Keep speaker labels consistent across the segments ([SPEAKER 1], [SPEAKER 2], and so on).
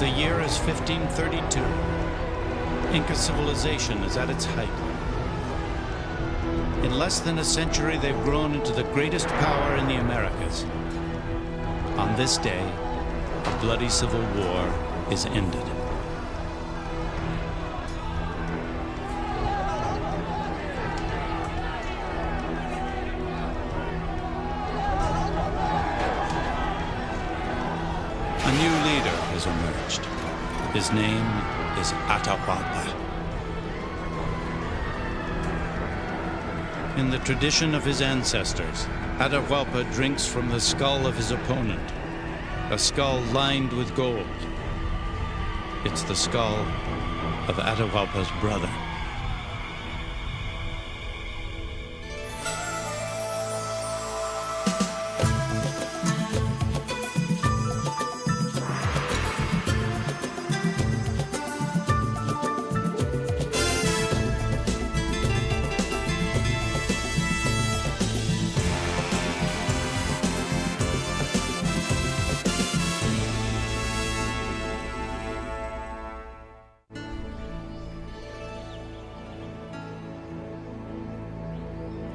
[SPEAKER 1] The year is 1532. Inca Civilization is at its height. In less than a century, they've grown into the greatest power in the Americas. On this day, a bloody civil war is ended. A new leader has emerged. His name is Atahualpa. In the tradition of his ancestors, Atahualpa drinks from the skull of his opponent, a skull lined with gold. It's the skull of Atahualpa's brother.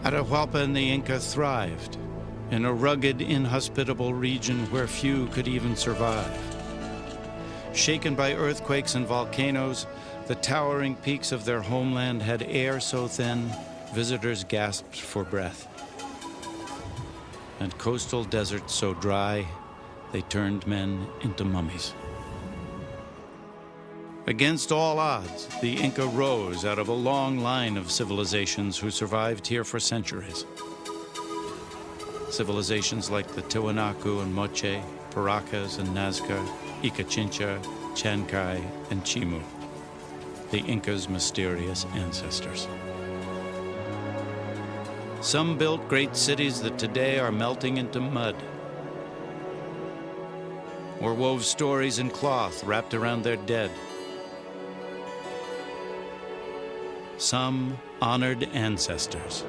[SPEAKER 1] Atahualpa and the Inca thrived in a rugged, inhospitable region where few could even survive. Shaken by earthquakes and volcanoes, the towering peaks of their homeland had air so thin, visitors gasped for breath. And coastal deserts so dry, they turned men into mummies. Against all odds, the Inca rose out of a long line of civilizations who survived here for centuries. Civilizations like the Tiwanaku and Moche, Paracas and Nazca, Icachincha, Chancay, and Chimu, the Inca's mysterious ancestors. Some built great cities that today are melting into mud, or wove stories in cloth wrapped around their dead. Some honored ancestors,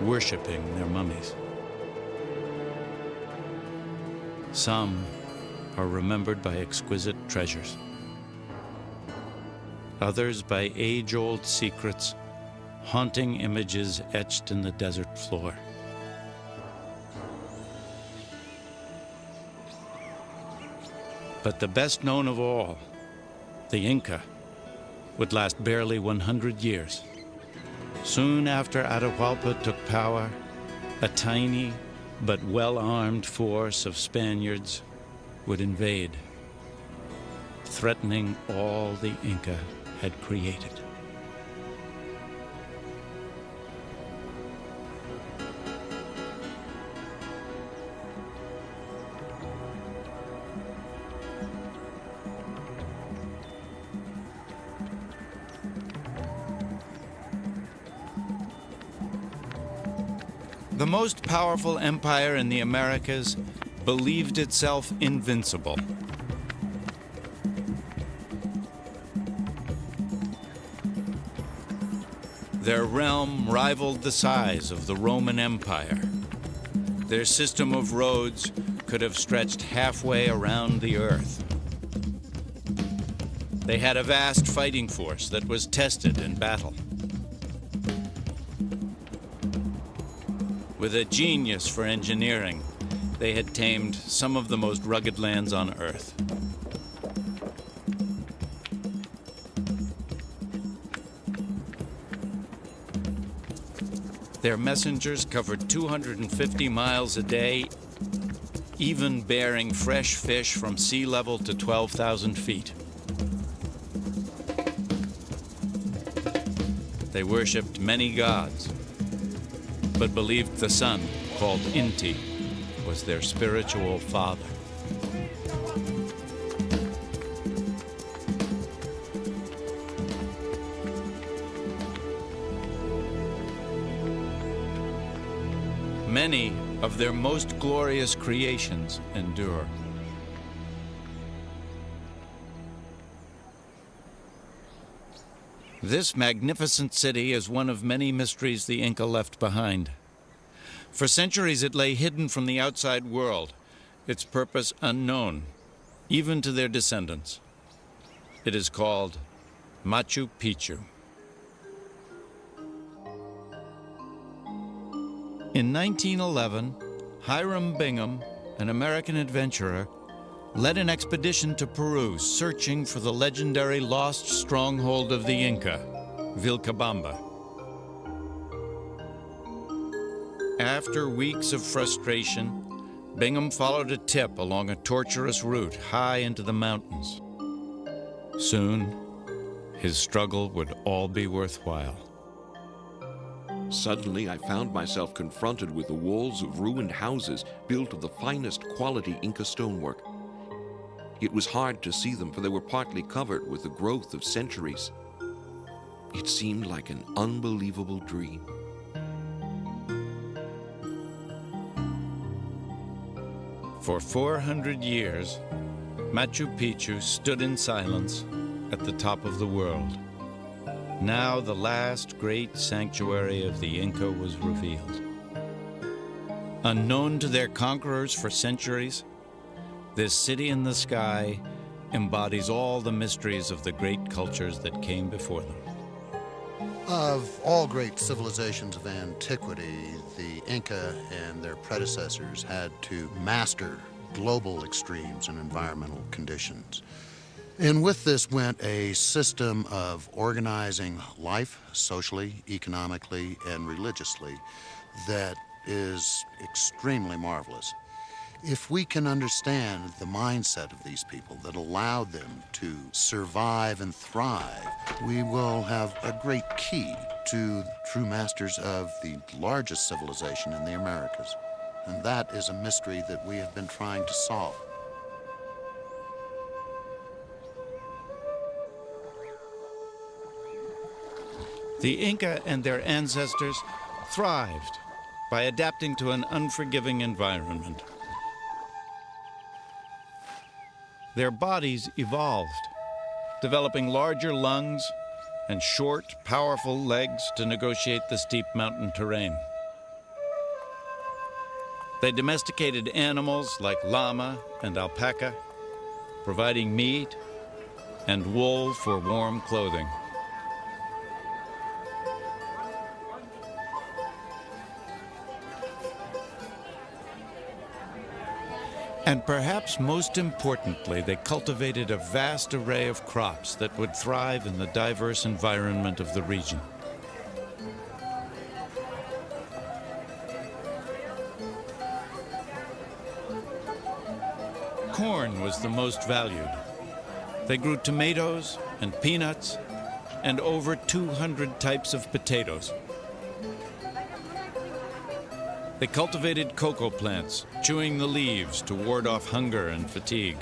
[SPEAKER 1] worshiping their mummies. Some are remembered by exquisite treasures. Others by age-old secrets, haunting images etched in the desert floor. But the best known of all, the Inca, would last barely 100 years. Soon after Atahualpa took power, a tiny but well-armed force of Spaniards would invade, threatening all the Inca had created. The most powerful empire in the Americas believed itself invincible. Their realm rivaled the size of the Roman Empire. Their system of roads could have stretched halfway around the earth. They had a vast fighting force that was tested in battle. With a genius for engineering, they had tamed some of the most rugged lands on Earth. Their messengers covered 250 miles a day, even bearing fresh fish from sea level to 12,000 feet. They worshipped many gods, but believed the sun, called Inti, was their spiritual father. Many of their most glorious creations endure. This magnificent city is one of many mysteries the Inca left behind. For centuries it lay hidden from the outside world, its purpose unknown, even to their descendants. It is called Machu Picchu. In 1911, Hiram Bingham, an American adventurer, led an expedition to Peru searching for the legendary lost stronghold of the Inca, Vilcabamba. After weeks of frustration, Bingham followed a tip along a tortuous route high into the mountains. Soon, his struggle would all be worthwhile.
[SPEAKER 2] Suddenly, I found myself confronted with the walls of ruined houses built of the finest quality Inca stonework. It was hard to see them, for they were partly covered with the growth of centuries. It seemed like an unbelievable dream.
[SPEAKER 1] For 400 years, Machu Picchu stood in silence at the top of the world. Now the last great sanctuary of the Inca was revealed. Unknown to their conquerors for centuries, this city in the sky embodies all the mysteries of the great cultures that came before them.
[SPEAKER 3] Of all great civilizations of antiquity, the Inca and their predecessors had to master global extremes and environmental conditions. And with this went a system of organizing life socially, economically, and religiously that is extremely marvelous. If we can understand the mindset of these people that allowed them to survive and thrive, we will have a great key to true masters of the largest civilization in the Americas. And that is a mystery that we have been trying to solve.
[SPEAKER 1] The Inca and their ancestors thrived by adapting to an unforgiving environment. Their bodies evolved, developing larger lungs and short, powerful legs to negotiate the steep mountain terrain. They domesticated animals like llama and alpaca, providing meat and wool for warm clothing. And perhaps most importantly, they cultivated a vast array of crops that would thrive in the diverse environment of the region. Corn was the most valued. They grew tomatoes and peanuts and over 200 types of potatoes. They cultivated cocoa plants, chewing the leaves to ward off hunger and fatigue.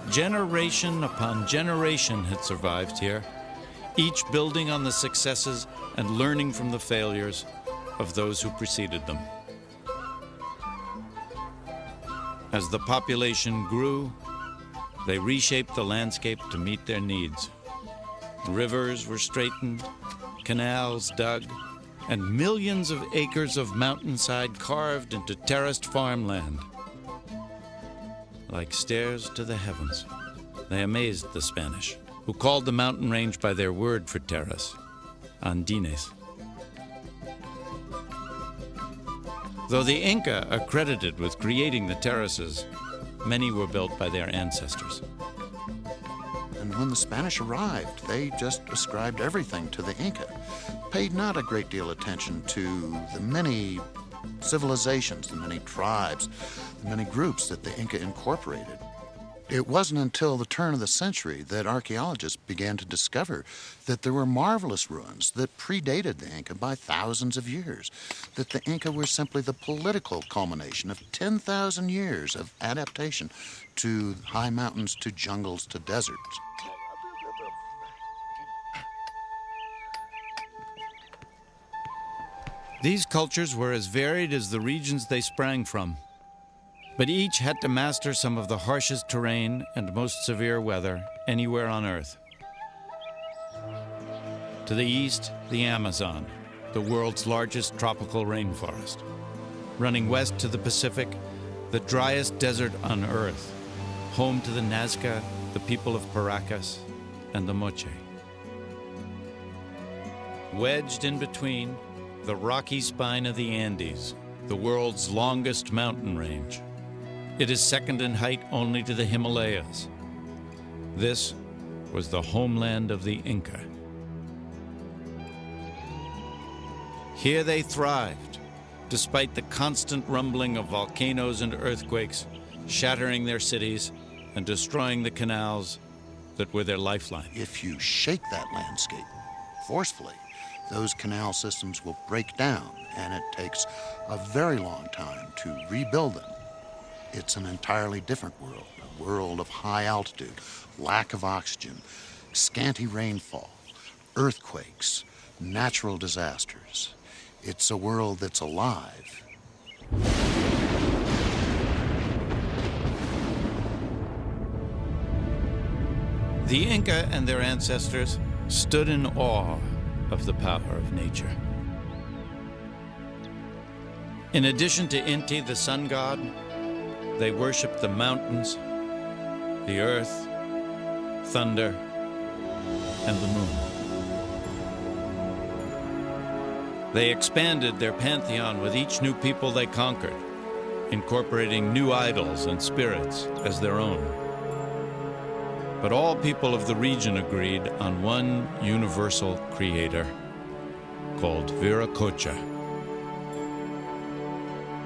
[SPEAKER 1] Generation upon generation had survived here, each building on the successes and learning from the failures of those who preceded them. As the population grew, they reshaped the landscape to meet their needs. Rivers were straightened, canals dug, and millions of acres of mountainside carved into terraced farmland. Like stairs to the heavens, they amazed the Spanish, who called the mountain range by their word for terrace, Andines. Though the Inca are credited with creating the terraces, many were built by their ancestors.
[SPEAKER 3] And when the Spanish arrived, they just ascribed everything to the Inca, paid not a great deal of attention to the many civilizations, the many tribes, the many groups that the Inca incorporated. It wasn't until the turn of the century that archaeologists began to discover that there were marvelous ruins that predated the Inca by thousands of years, that the Inca were simply the political culmination of 10,000 years of adaptation to high mountains, to jungles, to deserts.
[SPEAKER 1] These cultures were as varied as the regions they sprang from, but each had to master some of the harshest terrain and most severe weather anywhere on Earth. To the east, the Amazon, the world's largest tropical rainforest. Running west to the Pacific, the driest desert on earth, home to the Nazca, the people of Paracas, and the Moche. Wedged in between, the rocky spine of the Andes, the world's longest mountain range. It is second in height only to the Himalayas. This was the homeland of the Inca. Here they thrived, despite the constant rumbling of volcanoes and earthquakes, shattering their cities and destroying the canals that were their lifeline.
[SPEAKER 3] If you shake that landscape forcefully, those canal systems will break down, and it takes a very long time to rebuild them. It's an entirely different world, a world of high altitude, lack of oxygen, scanty rainfall, earthquakes, natural disasters. It's a world that's alive.
[SPEAKER 1] The Inca and their ancestors stood in awe of the power of nature. In addition to Inti, the sun god, they worshipped the mountains, the earth, thunder, and the moon. They expanded their pantheon with each new people they conquered, incorporating new idols and spirits as their own. But all people of the region agreed on one universal creator called Viracocha.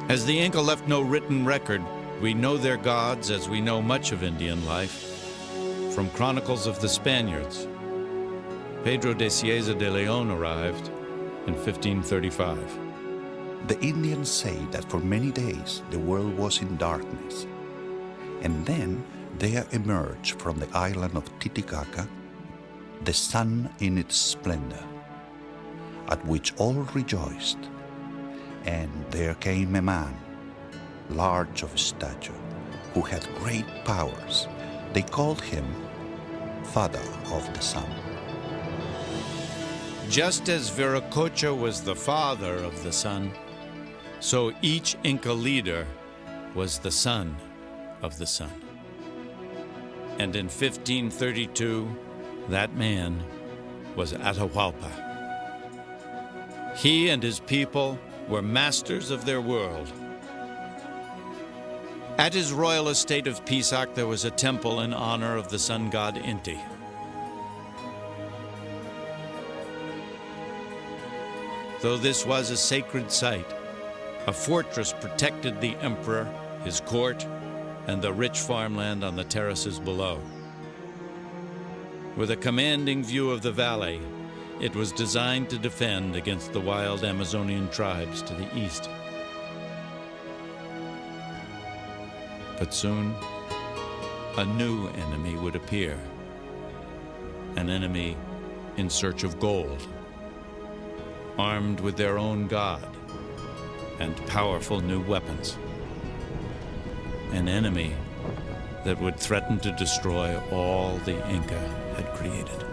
[SPEAKER 1] As the Inca left no written record, we know their gods as we know much of Indian life from chronicles of the Spaniards. Pedro de Cieza de Leon arrived in 1535.
[SPEAKER 4] The Indians say that for many days the world was in darkness, and then there emerged from the island of Titicaca the sun in its splendor, at which all rejoiced. And there came a man, large of stature, who had great powers. They called him Father of the Sun.
[SPEAKER 1] Just as Viracocha was the father of the sun, so each Inca leader was the son of the sun. And in 1532, that man was Atahualpa. He and his people were masters of their world. At his royal estate of Pisac, there was a temple in honor of the sun god Inti. Though this was a sacred site, a fortress protected the emperor, his court, and the rich farmland on the terraces below. With a commanding view of the valley, it was designed to defend against the wild Amazonian tribes to the east. But soon, a new enemy would appear, an enemy in search of gold, armed with their own god and powerful new weapons. An enemy that would threaten to destroy all the Inca had created.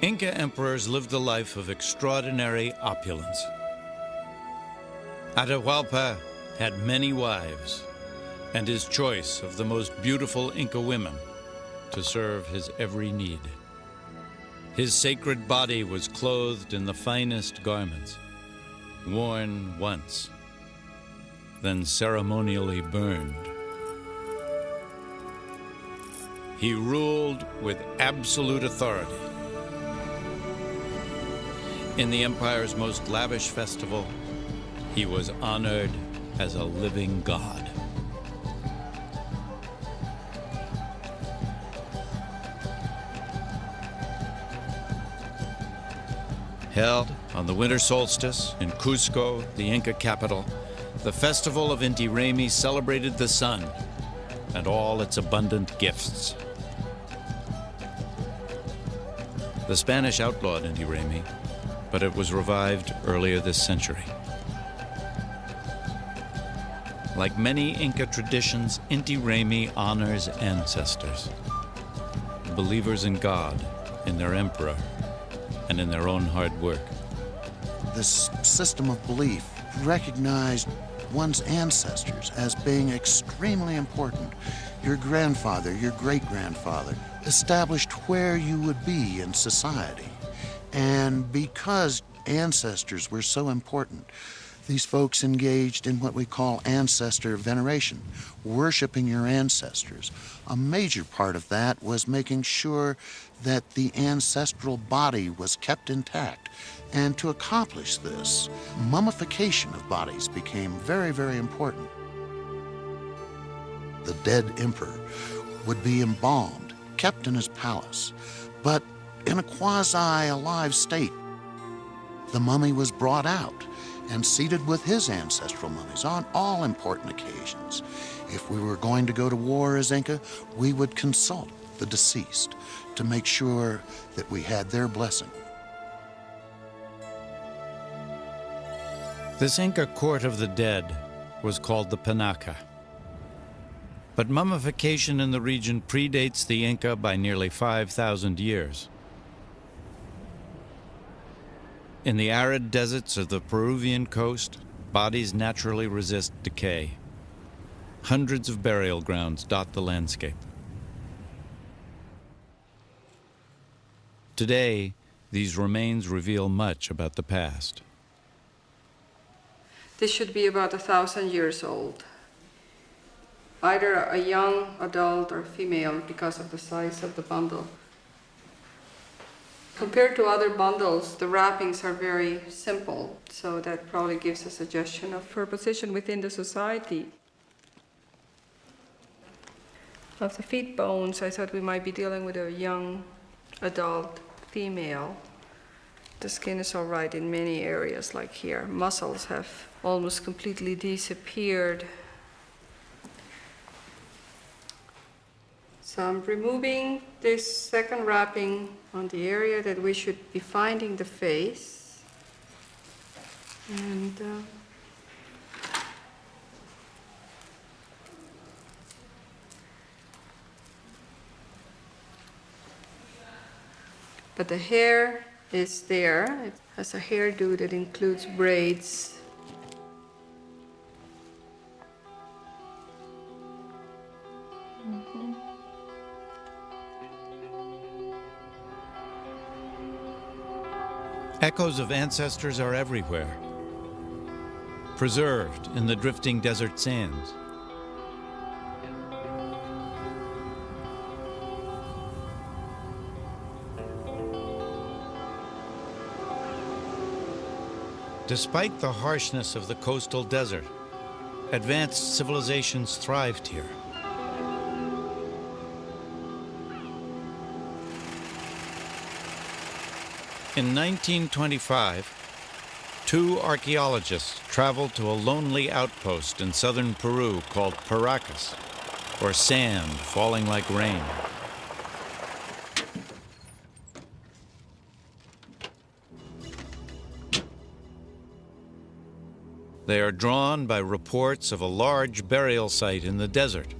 [SPEAKER 1] Inca emperors lived a life of extraordinary opulence. Atahualpa had many wives, and his choice of the most beautiful Inca women to serve his every need. His sacred body was clothed in the finest garments, worn once, then ceremonially burned. He ruled with absolute authority. In the empire's most lavish festival, he was honored as a living god. Held on the winter solstice in Cusco, the Inca capital, the festival of Inti Raymi celebrated the sun and all its abundant gifts. The Spanish outlawed Inti Raymi, but it was revived earlier this century. Like many Inca traditions, Inti Raymi honors ancestors. believers in God, in their emperor, and in their own hard work.
[SPEAKER 3] This system of belief recognized one's ancestors as being extremely important. Your grandfather, your great-grandfather, established where you would be in society. And because ancestors were so important, these folks engaged in what we call ancestor veneration, worshiping your ancestors. A major part of that was making sure that the ancestral body was kept intact. And to accomplish this, mummification of bodies became very, very important. The dead emperor would be embalmed, kept in his palace, but in a quasi-alive state. The mummy was brought out and seated with his ancestral mummies on all important occasions. If we were going to go to war as Inca, we would consult the deceased to make sure that we had their blessing.
[SPEAKER 1] This Inca court of the dead was called the Panaca. But mummification in the region predates the Inca by nearly 5,000 years. In the arid deserts of the Peruvian coast, bodies naturally resist decay. Hundreds of burial grounds dot the landscape. Today, these remains reveal much about the past.
[SPEAKER 5] This should be about 1,000 years old. Either a young adult or female because of the size of the bundle. Compared to other bundles, the wrappings are very simple, so that probably gives a suggestion of her position within the society. Of the feet bones, I thought we might be dealing with a young adult female. The skin is all right in many areas, like here. Muscles have almost completely disappeared. So I'm removing this second wrapping on the area that we should be finding the face. And but the hair is there. It has a hairdo that includes braids.
[SPEAKER 1] Echoes of ancestors are everywhere, preserved in the drifting desert sands. Despite the harshness of the coastal desert, advanced civilizations thrived here. In 1925, two archaeologists traveled to a lonely outpost in southern Peru called Paracas, or sand falling like rain. They are drawn by reports of a large burial site in the desert.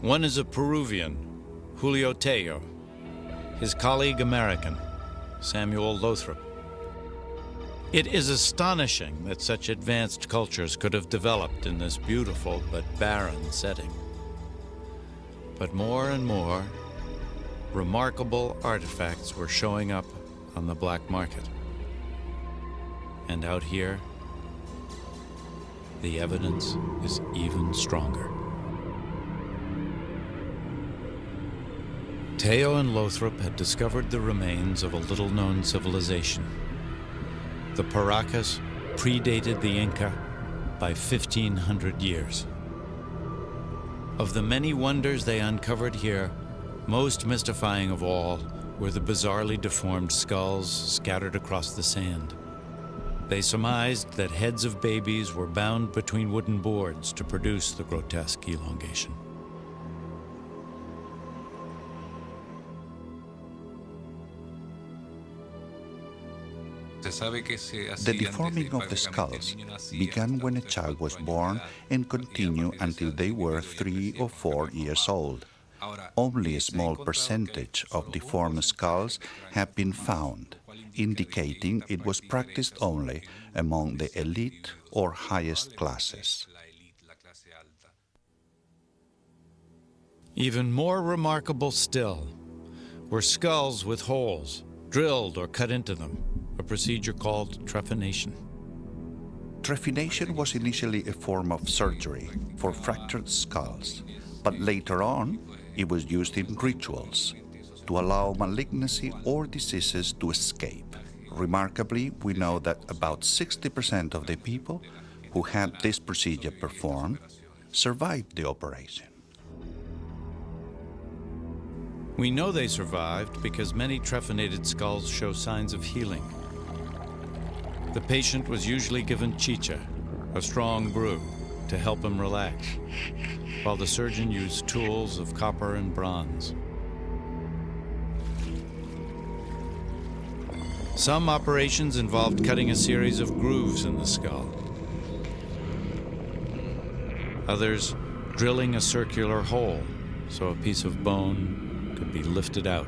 [SPEAKER 1] One is a Peruvian, Julio Tello, his colleague American, Samuel Lothrop. It is astonishing that such advanced cultures could have developed in this beautiful but barren setting. But more and more, remarkable artifacts were showing up on the black market. And out here, the evidence is even stronger. Tello and Lothrop had discovered the remains of a little-known civilization. The Paracas predated the Inca by 1,500 years. Of the many wonders they uncovered here, most mystifying of all were the bizarrely deformed skulls scattered across the sand. They surmised that heads of babies were bound between wooden boards to produce the grotesque elongation.
[SPEAKER 4] The deforming of the skulls began when a child was born and continued until they were 3 or 4 years old. Only a small percentage of deformed skulls have been found, indicating it was practiced only among the elite or highest classes.
[SPEAKER 1] Even more remarkable still were skulls with holes drilled or cut into them, a procedure called trephination.
[SPEAKER 4] Trephination was initially a form of surgery for fractured skulls, but later on it was used in rituals to allow malignancy or diseases to escape. Remarkably, we know that about 60% of the people who had this procedure performed survived the operation.
[SPEAKER 1] We know they survived because many trephinated skulls show signs of healing. The patient was usually given chicha, a strong brew, to help him relax, while the surgeon used tools of copper and bronze. Some operations involved cutting a series of grooves in the skull. Others, drilling a circular hole so a piece of bone could be lifted out.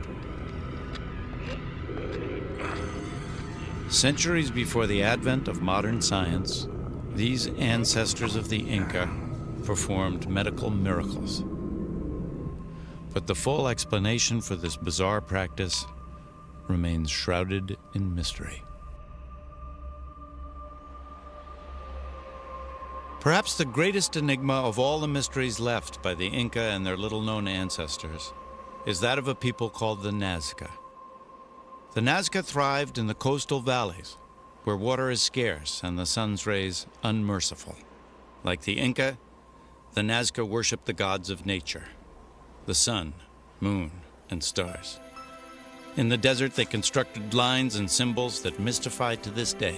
[SPEAKER 1] Centuries before the advent of modern science, these ancestors of the Inca performed medical miracles. But the full explanation for this bizarre practice remains shrouded in mystery. Perhaps the greatest enigma of all the mysteries left by the Inca and their little-known ancestors is that of a people called the Nazca. The Nazca thrived in the coastal valleys, where water is scarce and the sun's rays unmerciful. Like the Inca, the Nazca worshiped the gods of nature, the sun, moon, and stars. In the desert, they constructed lines and symbols that mystify to this day.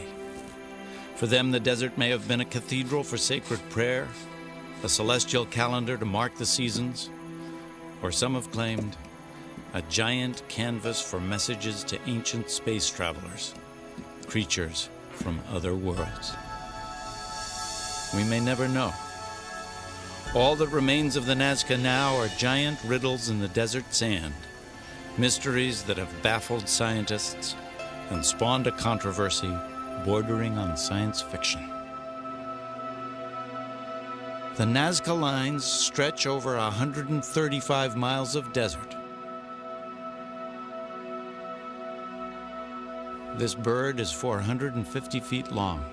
[SPEAKER 1] For them, the desert may have been a cathedral for sacred prayer, a celestial calendar to mark the seasons, or some have claimed, a giant canvas for messages to ancient space travelers, creatures from other worlds. We may never know. All that remains of the Nazca now are giant riddles in the desert sand, mysteries that have baffled scientists and spawned a controversy bordering on science fiction. The Nazca lines stretch over 135 miles of desert. This bird is 450 feet long.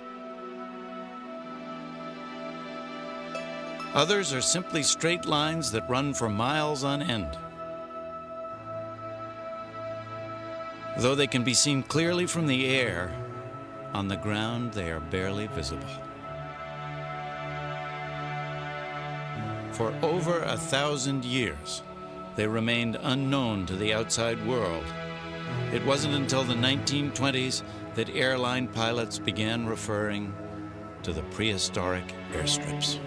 [SPEAKER 1] Others are simply straight lines that run for miles on end. Though they can be seen clearly from the air, on the ground they are barely visible. For over 1,000 years, they remained unknown to the outside world. It wasn't until the 1920s that airline pilots began referring to the prehistoric airstrips.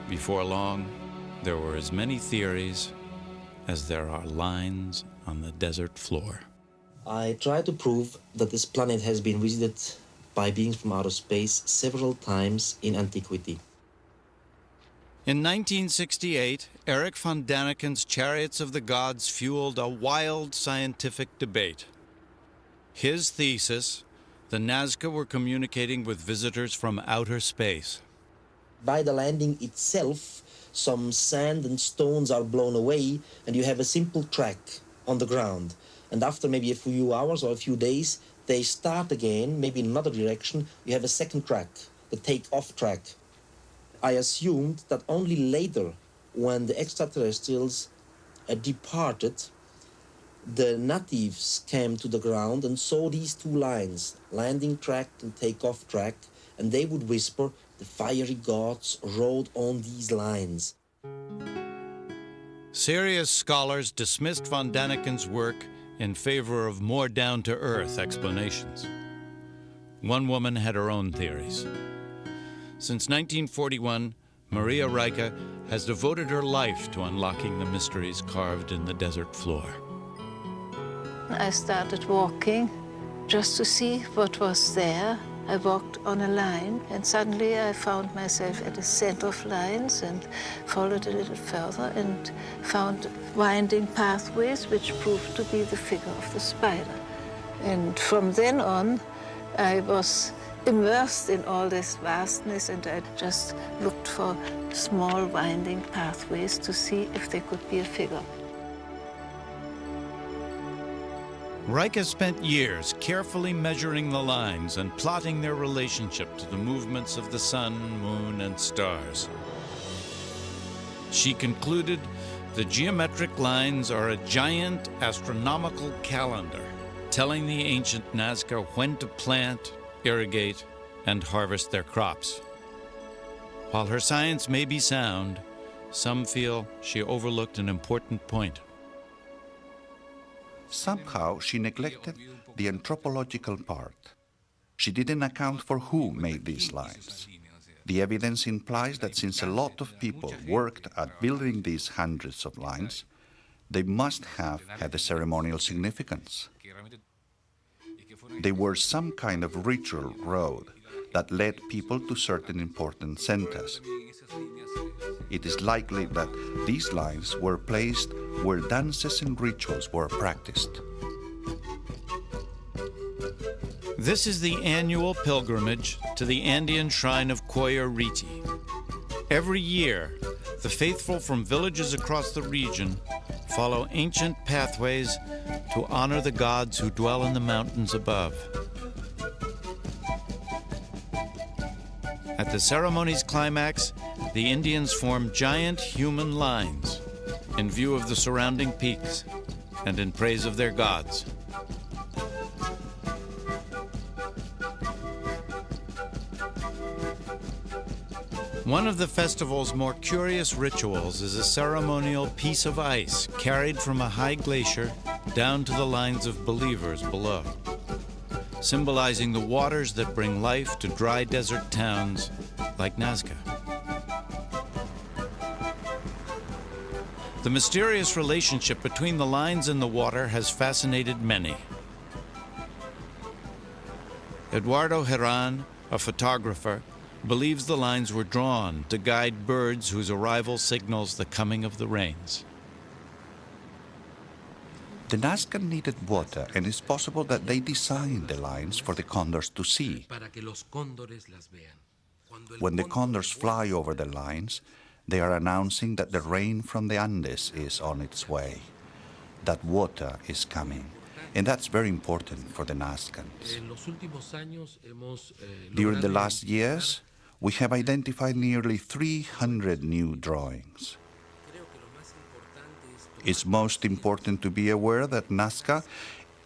[SPEAKER 1] Before long, there were as many theories as there are lines on the desert floor.
[SPEAKER 6] I try to prove that this planet has been visited by beings from outer space several times in antiquity.
[SPEAKER 1] In 1968, Erich von Daniken's Chariots of the Gods fueled a wild scientific debate. His thesis, the Nazca were communicating with visitors from outer space.
[SPEAKER 6] By the landing itself, some sand and stones are blown away, and you have a simple track on the ground. And after maybe a few hours or a few days, they start again, maybe in another direction. You have a second track, the take-off track. I assumed that only later, when the extraterrestrials departed, the natives came to the ground and saw these two lines, landing track and take-off track, and they would whisper, the fiery gods rode on these lines.
[SPEAKER 1] Serious scholars dismissed von Daniken's work in favor of more down-to-earth explanations. One woman had her own theories. Since 1941, Maria Rica has devoted her life to unlocking the mysteries carved in the desert floor.
[SPEAKER 7] I started walking just to see what was there. I walked on a line, and suddenly I found myself at the center of lines and followed a little further and found winding pathways which proved to be the figure of the spider. And from then on, I was immersed in all this vastness, and I just looked for small winding pathways to see if there could be a figure.
[SPEAKER 1] Rica spent years carefully measuring the lines and plotting their relationship to the movements of the sun, moon, and stars. She concluded the geometric lines are a giant astronomical calendar, telling the ancient Nazca when to plant, irrigate, and harvest their crops. While her science may be sound, some feel she overlooked an important point.
[SPEAKER 4] Somehow she neglected the anthropological part. She didn't account for who made these lines. The evidence implies that since a lot of people worked at building these hundreds of lines, they must have had a ceremonial significance. They were some kind of ritual road that led people to certain important centers. It is likely that these lines were placed where dances and rituals were practiced.
[SPEAKER 1] This is the annual pilgrimage to the Andean shrine of Coyariti. Every year, the faithful from villages across the region follow ancient pathways to honor the gods who dwell in the mountains above. At the ceremony's climax, the Indians form giant human lines in view of the surrounding peaks and in praise of their gods. One of the festival's more curious rituals is a ceremonial piece of ice carried from a high glacier down to the lines of believers below, symbolizing the waters that bring life to dry desert towns like Nazca. The mysterious relationship between the lines and the water has fascinated many. Eduardo Herran, a photographer, believes the lines were drawn to guide birds whose arrival signals the coming of the rains.
[SPEAKER 4] The Nazca needed water, and it's possible that they designed the lines for the condors to see. When the condors fly over the lines, they are announcing that the rain from the Andes is on its way, that water is coming, and that's very important for the Nazcans. During the last years, we have identified nearly 300 new drawings. It's most important to be aware that Nazca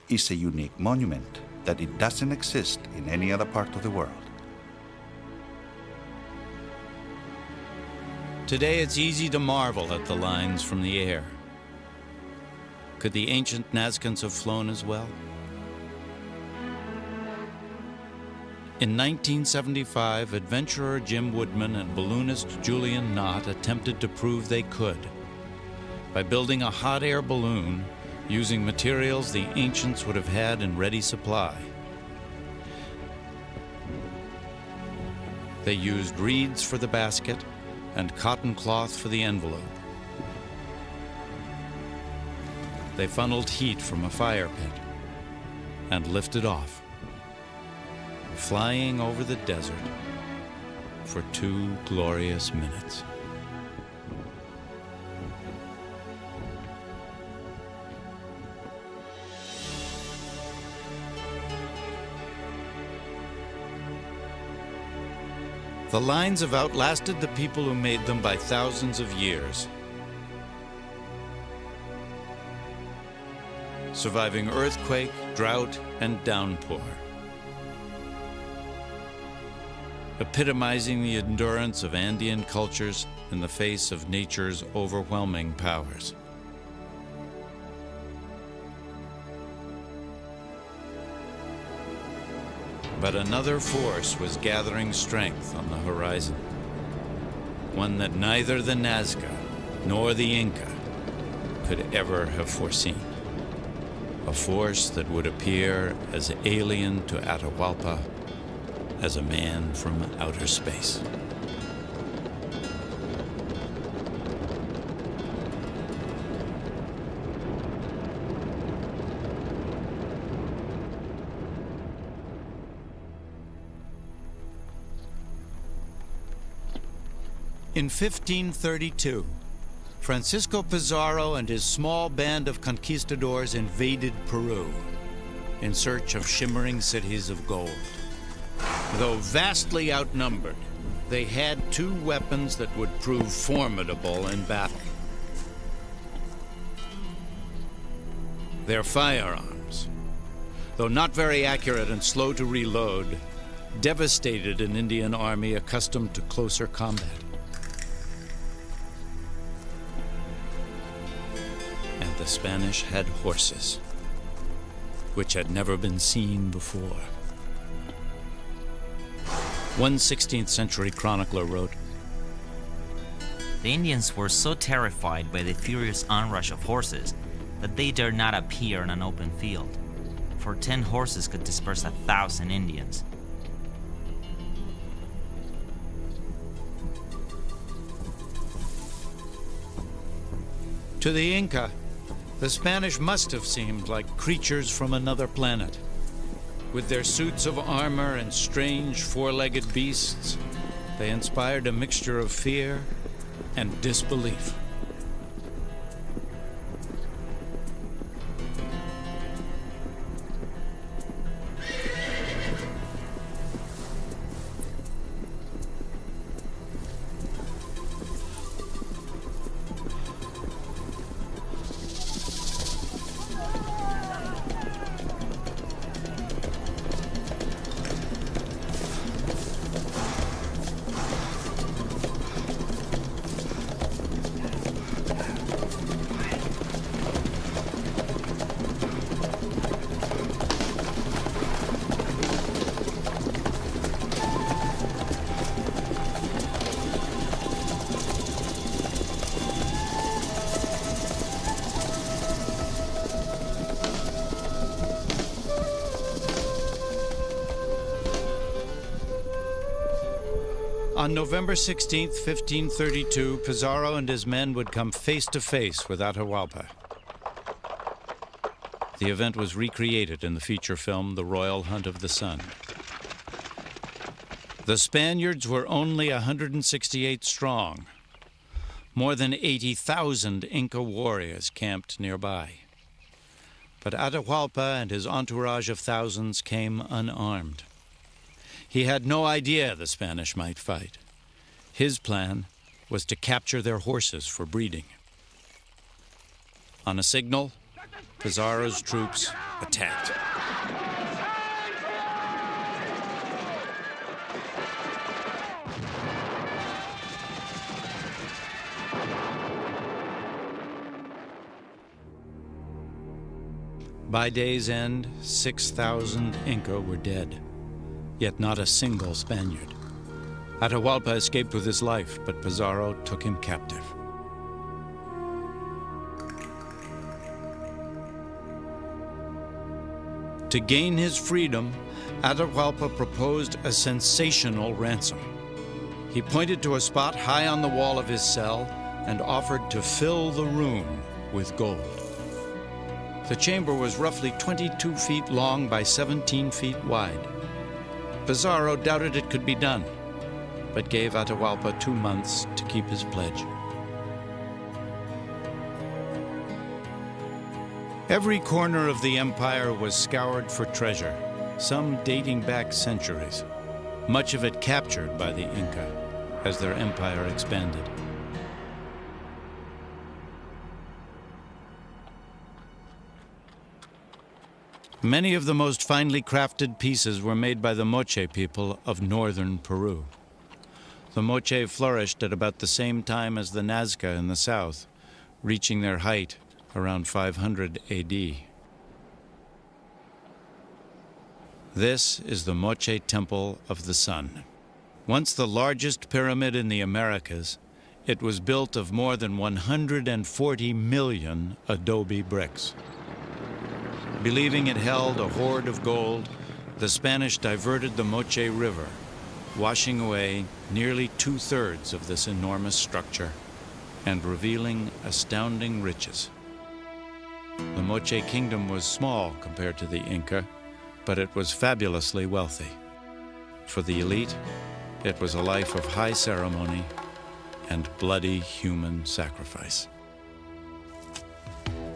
[SPEAKER 4] is a unique monument, that it doesn't exist in any other part of the world.
[SPEAKER 1] Today it's easy to marvel at the lines from the air. Could the ancient Nazcans have flown as well? In 1975, adventurer Jim Woodman and balloonist Julian Knott attempted to prove they could by building a hot air balloon using materials the ancients would have had in ready supply. They used reeds for the basket and cotton cloth for the envelope. They funneled heat from a fire pit and lifted off, flying over the desert for 2 glorious minutes. The lines have outlasted the people who made them by thousands of years, surviving earthquake, drought, and downpour, epitomizing the endurance of Andean cultures in the face of nature's overwhelming powers. But another force was gathering strength on the horizon. one that neither the Nazca nor the Inca could ever have foreseen. A force that would appear as alien to Atahualpa as a man from outer space. In 1532, Francisco Pizarro and his small band of conquistadors invaded Peru in search of shimmering cities of gold. Though vastly outnumbered, they had two weapons that would prove formidable in battle. Their firearms, though not very accurate and slow to reload, devastated an Indian army accustomed to closer combat. And the Spanish had horses, which had never been seen before. One 16th century chronicler wrote,
[SPEAKER 8] "The Indians were so terrified by the furious onrush of horses that they dared not appear in an open field, for 10 horses could disperse 1,000 Indians.
[SPEAKER 1] To the Inca, the Spanish must have seemed like creatures from another planet. With their suits of armor and strange four-legged beasts, they inspired a mixture of fear and disbelief. On November 16, 1532, Pizarro and his men would come face to face with Atahualpa. The event was recreated in the feature film The Royal Hunt of the Sun. The Spaniards were only 168 strong. More than 80,000 Inca warriors camped nearby. But Atahualpa and his entourage of thousands came unarmed. He had no idea the Spanish might fight. His plan was to capture their horses for breeding. On a signal, Pizarro's troops attacked. By day's end, 6,000 Inca were dead, yet not a single Spaniard. Atahualpa escaped with his life, but Pizarro took him captive. To gain his freedom, Atahualpa proposed a sensational ransom. He pointed to a spot high on the wall of his cell and offered to fill the room with gold. The chamber was roughly 22 feet long by 17 feet wide. Pizarro doubted it could be done, but gave Atahualpa 2 months to keep his pledge. Every corner of the empire was scoured for treasure, some dating back centuries, much of it captured by the Inca as their empire expanded. Many of the most finely crafted pieces were made by the Moche people of northern Peru. The Moche flourished at about the same time as the Nazca in the south, reaching their height around 500 AD. This is the Moche Temple of the Sun. Once the largest pyramid in the Americas, It was built of more than 140 million adobe bricks. Believing it held a hoard of gold, the Spanish diverted the Moche River, washing away nearly 2/3 of this enormous structure and revealing astounding riches. The Moche Kingdom was small compared to the Inca, but it was fabulously wealthy. For the elite, it was a life of high ceremony and bloody human sacrifice.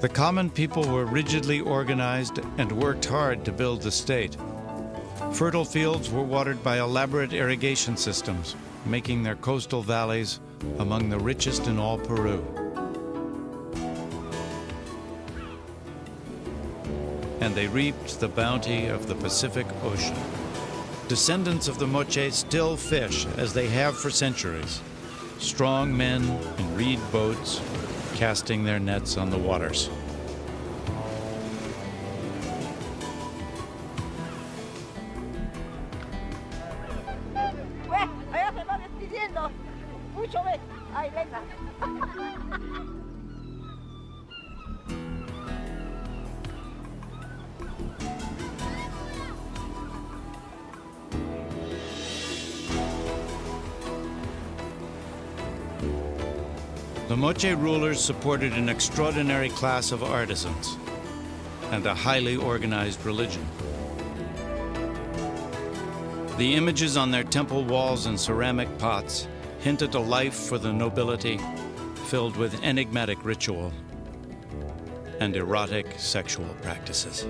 [SPEAKER 1] The common people were rigidly organized and worked hard to build the state. Fertile fields were watered by elaborate irrigation systems, making their coastal valleys among the richest in all Peru. And they reaped the bounty of the Pacific Ocean. Descendants of the Moche still fish as they have for centuries. Strong men in reed boats casting their nets on the waters. The Moche rulers supported an extraordinary class of artisans and a highly organized religion. The images on their temple walls and ceramic pots hinted a life for the nobility filled with enigmatic ritual and erotic sexual practices.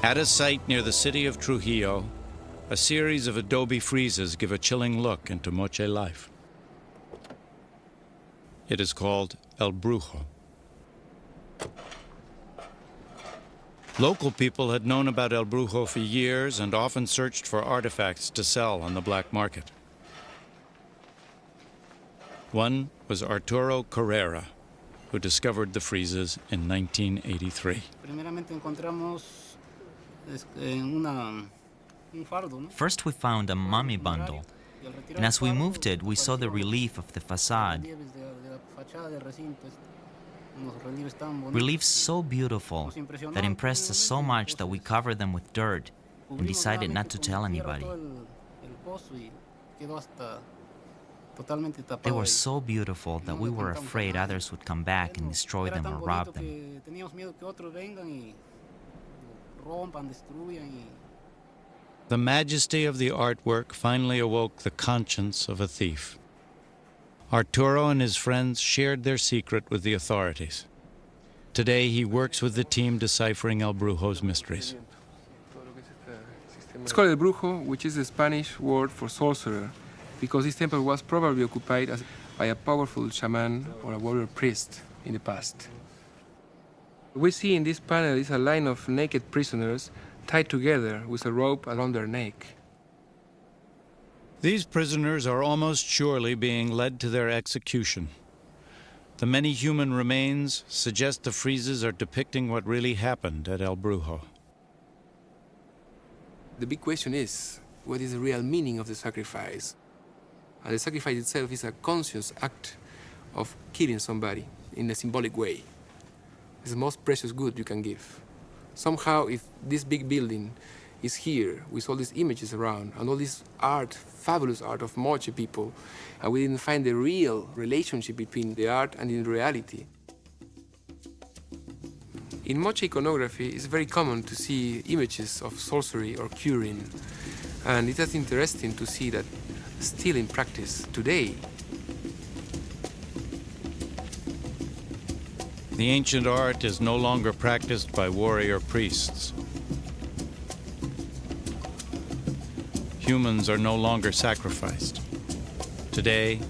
[SPEAKER 1] At a site near the city of Trujillo, a series of adobe friezes give a chilling look into Moche life. It is called El Brujo. Local people had known about El Brujo for years and often searched for artifacts to sell on the black market. One was Arturo Carrera, who discovered the friezes in 1983.
[SPEAKER 8] First we found a mummy bundle, and as we moved it, we saw the relief of the facade. Reliefs so beautiful that impressed us so much that we covered them with dirt and decided not to tell anybody. They were so beautiful that we were afraid others would come back and destroy them or rob them.
[SPEAKER 1] The majesty of the artwork finally awoke the conscience of a thief. Arturo and his friends shared their secret with the authorities. Today, he works with the team deciphering El Brujo's mysteries.
[SPEAKER 9] It's called El Brujo, which is the Spanish word for sorcerer, because this temple was probably occupied by a powerful shaman or a warrior priest in the past. What we see in this panel is a line of naked prisoners tied together with a rope around their neck.
[SPEAKER 1] These prisoners are almost surely being led to their execution. The many human remains suggest the friezes are depicting what really happened at El Brujo.
[SPEAKER 9] The big question is, what is the real meaning of the sacrifice? And the sacrifice itself is a conscious act of killing somebody in a symbolic way. It's the most precious good you can give. Somehow, if this big building is here with all these images around and all this art, fabulous art of Moche people, and we didn't find the real relationship between the art and the reality. In Moche iconography, it's very common to see images of sorcery or curing, and it is interesting to see that still in practice today.
[SPEAKER 1] The ancient art is no longer practiced by warrior priests. Humans are no longer sacrificed. Today,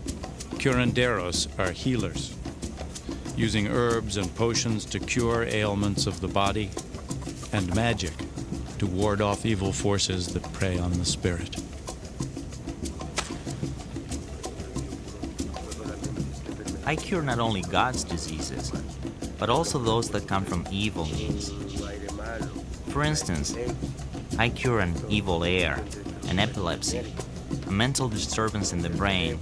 [SPEAKER 1] curanderos are healers, using herbs and potions to cure ailments of the body, and magic to ward off evil forces that prey on the spirit.
[SPEAKER 8] I cure not only God's diseases, but also those that come from evil means. For instance, I cure an evil air, an epilepsy, a mental disturbance in the brain,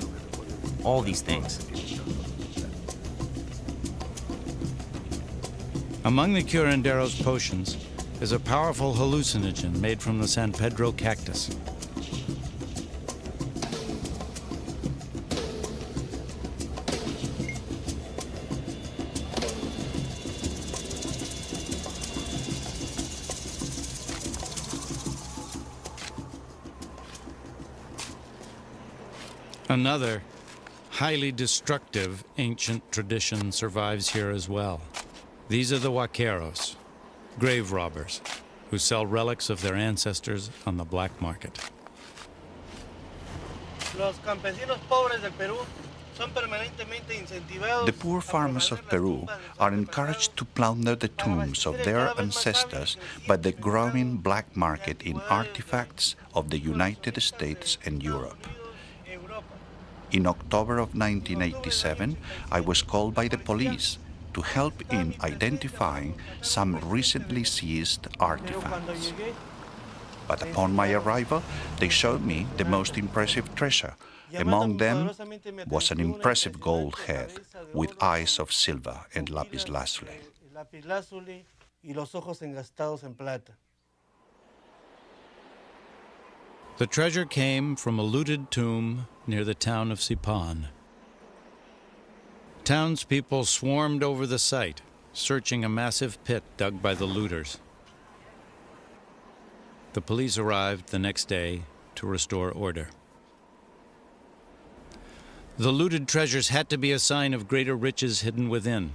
[SPEAKER 8] all these things.
[SPEAKER 1] Among the curandero's potions is a powerful hallucinogen made from the San Pedro cactus. Another highly destructive ancient tradition survives here as well. These are the huaqueros, grave robbers, who sell relics of their ancestors on the black market.
[SPEAKER 4] The poor farmers of Peru are encouraged to plunder the tombs of their ancestors by the growing black market in artifacts of the United States and Europe. In October of 1987, I was called by the police to help in identifying some recently seized artifacts. But upon my arrival, they showed me the most impressive treasure. Among them was an impressive gold head with eyes of silver and lapis lazuli.
[SPEAKER 1] The treasure came from a looted tomb near the town of Sipan. Townspeople swarmed over the site, searching a massive pit dug by the looters. The police arrived the next day to restore order. The looted treasures had to be a sign of greater riches hidden within.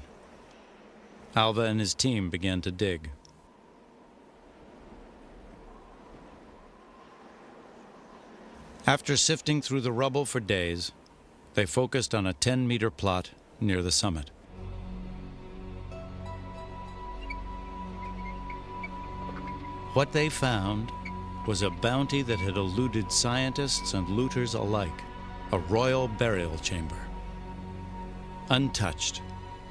[SPEAKER 1] Alva and his team began to dig. After sifting through the rubble for days, they focused on a 10-meter plot near the summit. What they found was a bounty that had eluded scientists and looters alike, a royal burial chamber, untouched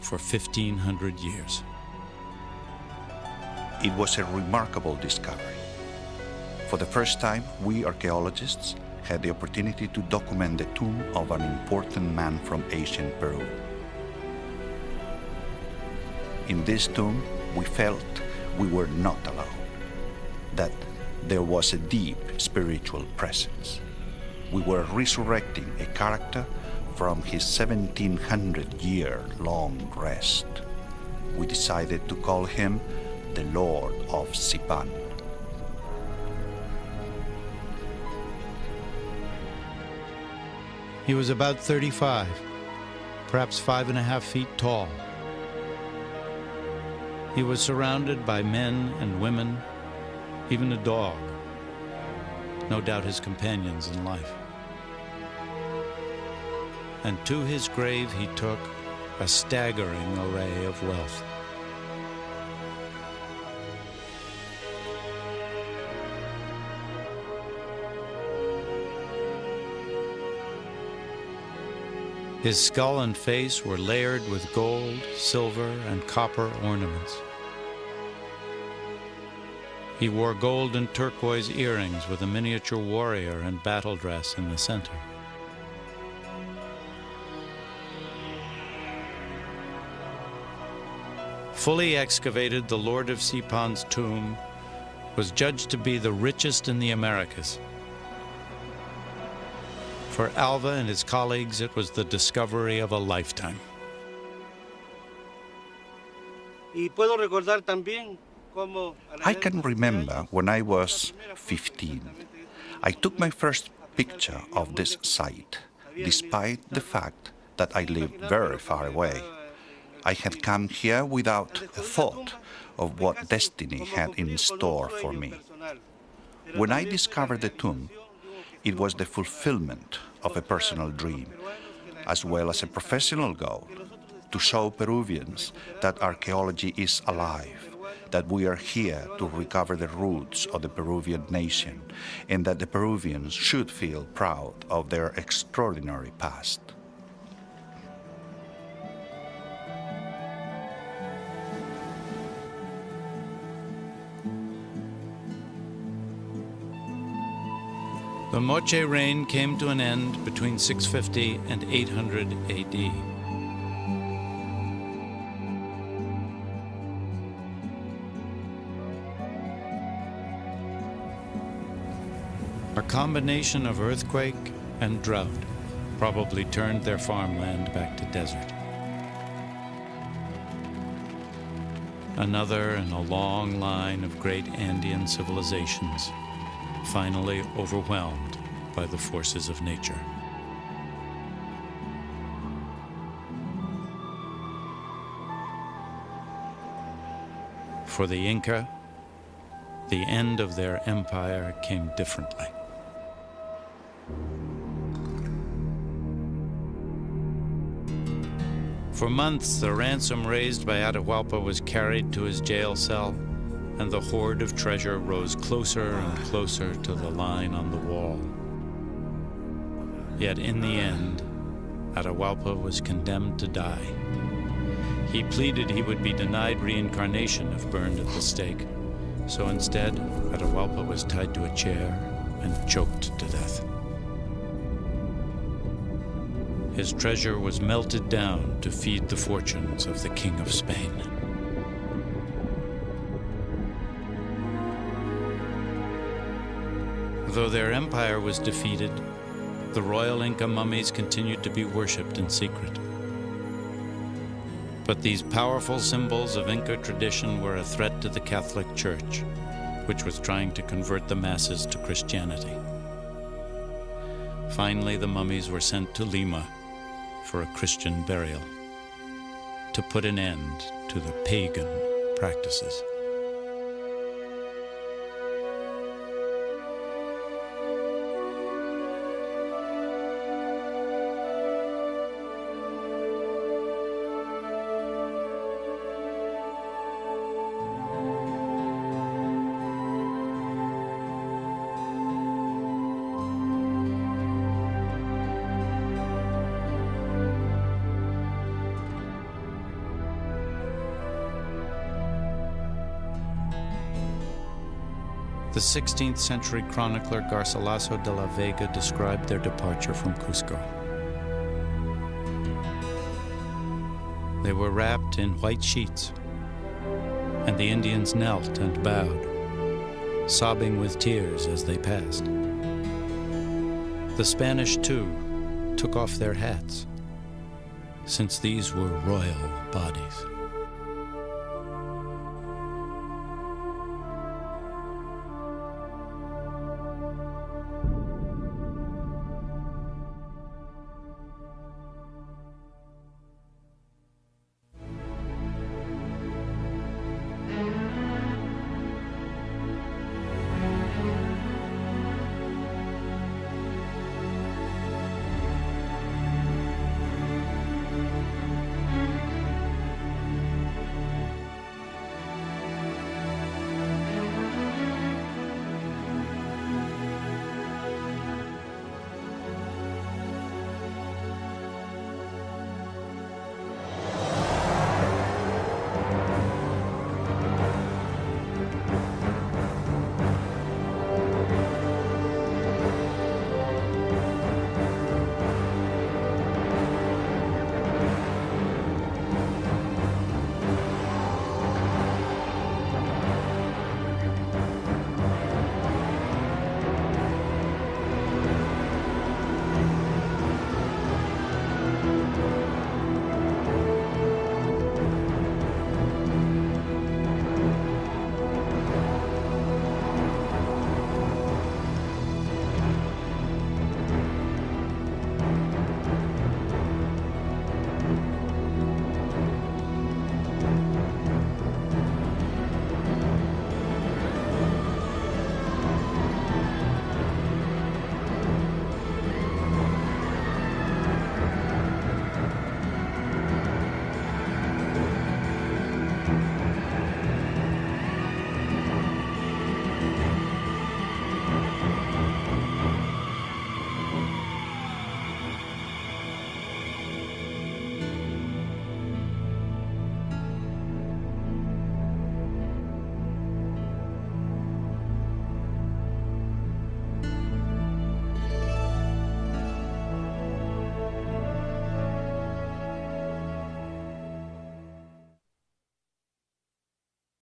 [SPEAKER 1] for 1,500 years.
[SPEAKER 4] It was a remarkable discovery. For the first time, we archaeologists had the opportunity to document the tomb of an important man from ancient Peru. In this tomb, we felt we were not alone, that there was a deep spiritual presence. We were resurrecting a character from his 1,700-year-long rest. We decided to call him the Lord of Sipan.
[SPEAKER 1] He was about 35, perhaps 5.5 feet tall. He was surrounded by men and women, even a dog, no doubt his companions in life. And to his grave he took a staggering array of wealth. His skull and face were layered with gold, silver, and copper ornaments. He wore gold and turquoise earrings with a miniature warrior and battle dress in the center. Fully excavated, the Lord of Sipan's tomb was judged to be the richest in the Americas. For Alva and his colleagues, it was the discovery of a lifetime.
[SPEAKER 4] I can remember when I was 15. I took my first picture of this site, despite the fact that I lived very far away. I had come here without a thought of what destiny had in store for me. When I discovered the tomb, it was the fulfillment of a personal dream, as well as a professional goal, to show Peruvians that archaeology is alive, that we are here to recover the roots of the Peruvian nation, and that the Peruvians should feel proud of their extraordinary past.
[SPEAKER 1] The Moche reign came to an end between 650 and 800 AD. A combination of earthquake and drought probably turned their farmland back to desert. Another in a long line of great Andean civilizations, finally overwhelmed by the forces of nature. For the Inca, the end of their empire came differently. For months, the ransom raised by Atahualpa was carried to his jail cell, and the hoard of treasure rose closer and closer to the line on the wall. Yet in the end, Atahualpa was condemned to die. He pleaded he would be denied reincarnation if burned at the stake, so instead, Atahualpa was tied to a chair and choked to death. His treasure was melted down to feed the fortunes of the King of Spain. Though their empire was defeated, the royal Inca mummies continued to be worshipped in secret. But these powerful symbols of Inca tradition were a threat to the Catholic Church, which was trying to convert the masses to Christianity. Finally, the mummies were sent to Lima for a Christian burial, to put an end to the pagan practices. The 16th century chronicler Garcilaso de la Vega described their departure from Cusco. They were wrapped in white sheets, and the Indians knelt and bowed, sobbing with tears as they passed. The Spanish, too, took off their hats, since these were royal bodies.